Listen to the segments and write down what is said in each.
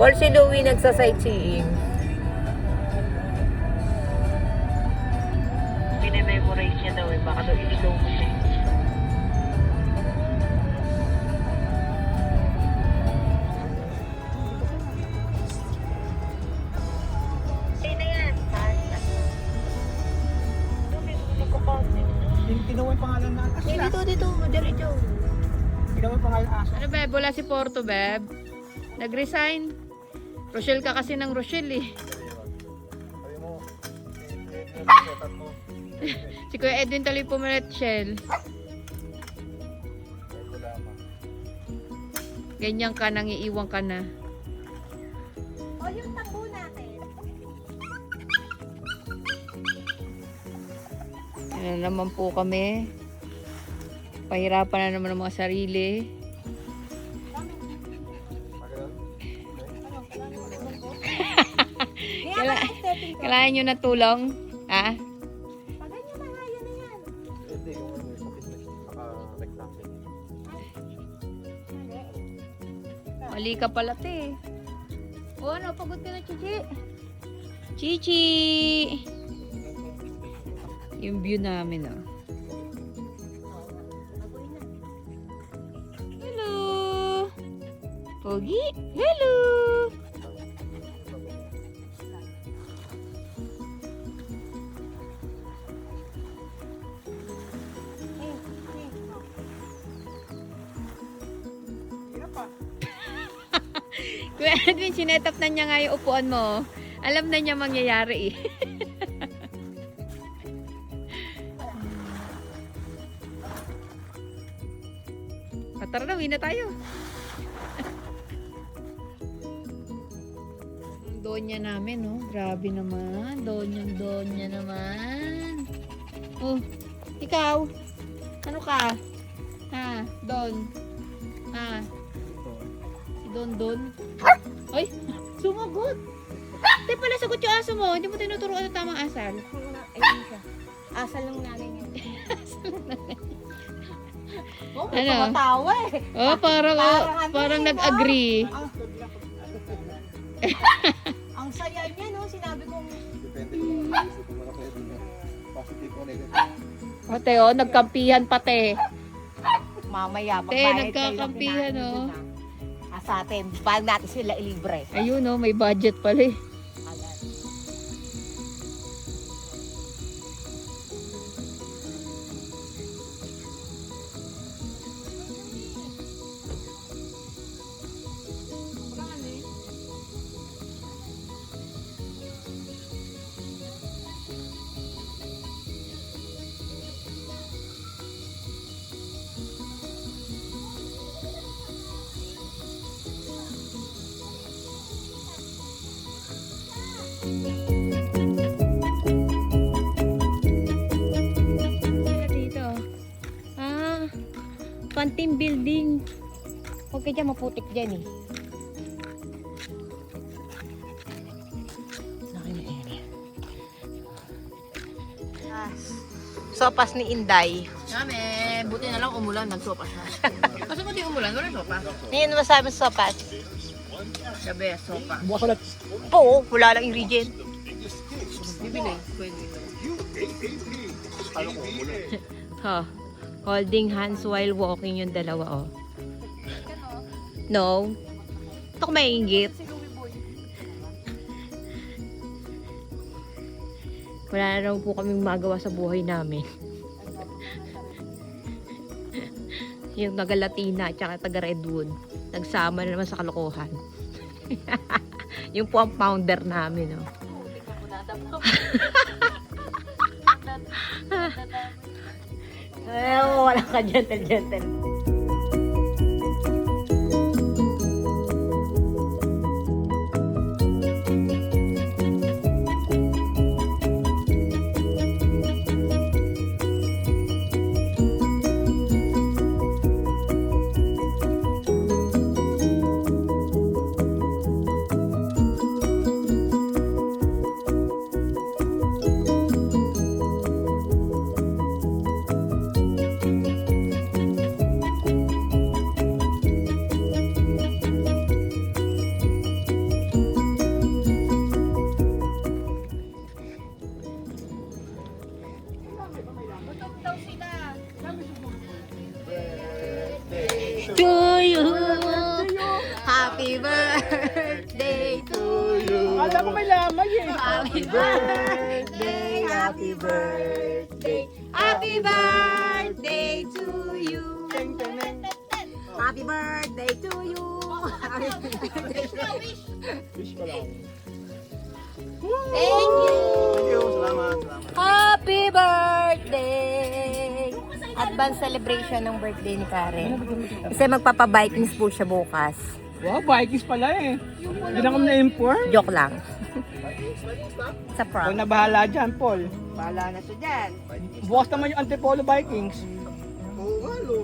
Paul, si Louie nagsa-sightseeing. Pinememorize niya daw eh. Baka daw iligaw mo siya. Tinawa yung pangalan na aso. Dito, diretso. Tinawa yung pangalan na aso. Ano beb, wala si Porto beb. Nag-resign. Rochelle ka kasi ng Rochelle eh. Sabi mo, Si Kuya Edwin tuloy pumalit Shell. Ganyan ka nang iiwan ka na. O yung tambo natin. Ano naman po kami. Pahirapan na naman ang mga sarili. Kailangan nyo na tulong? Ha? Pagan nyo na nga, yan na yan. Hindi, kung ano yung sa business, naka-rectangle. Mali ka pala te. O ano, pagod ka na Chichi. Chichi! Yung view namin oh. Hello! Pogi! Hello! Kuya Edwin, sinetap na niya nga yung upuan mo. Alam na niya mangyayari eh. Tara na, uwi na tayo. Ang donya namin, oh. Grabe naman. Donya naman. Oh, ikaw. Ano ka? Ha? Don. Ha? Si Don. Ay, sumagot. Di pala sagot yung aso mo. Hindi mo tinuturuan ang tamang asal. Ayun siya. Asal lang namin yun. Oh, may Ano? tumatawa eh. Oh, parang Parang ano, nag-agree. Ang saya niya, no? Sinabi kong, Depende kung ano isip mo na pwede na. Positive o negative. Ate, oh, nagkampihan pate. mamaya, Te, magbayad nagkakampihan, oh. Sa atin, paano natin sila ilibre? Ayun, oh, may budget pala eh. Ayan. Dito. Ah, Pantim Building. Huwag ka dyan, maputik dyan eh. Sopas ni Inday. Kami, buti na lang umulan, nagsopas na. Kasi kung di umulan, wala sopa. Ngayon masabi sa sopas? Sabi, sopa. Bukas ulit. Oo, wala lang ingredient. Bibili. Pwede. Ano ko, mula. Ha, holding hands while walking yung dalawa, oh. No. Ito ko maiingit. Wala na raw po kaming magawa sa buhay namin. Yung taga Latina at saka taga Redwood. Nagsama na naman sa kalokohan. Yung po ang founder namin, oh. Wala ka gentle. to you. Happy birthday to you. Akala ko may lamay eh. Happy birthday, happy birthday, happy birthday to you. Happy birthday to you. Wish ko lang. Thank you. Thank you. Salamat. Happy birthday! Advance celebration ng birthday ni Karen. Kasi magpapa-Vikings po siya bukas. Wow, Vikings pala eh. Hindi na kami na-inform. Joke lang. Sa Huwag prank. na bahala dyan, Paul. Bahala na siya dyan. Bukas naman yung Antipolo Vikings. Oo nga, lo.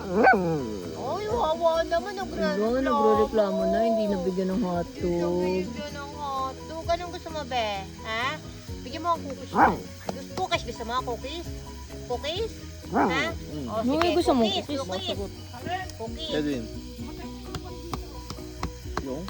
Ay, wawa naman. Nagre-reklamo na, hindi nabigyan ng hotdog. Bigyan ng hotdog. Anong gusto mo, be? Ha? Bigyan mo ang cookies. Cookies, gusto mo? Cookies? Cookies? Ha? O, sige, Ay, gusto mo cookies. cookies? Cookies. Cookies. Edwin. Yung?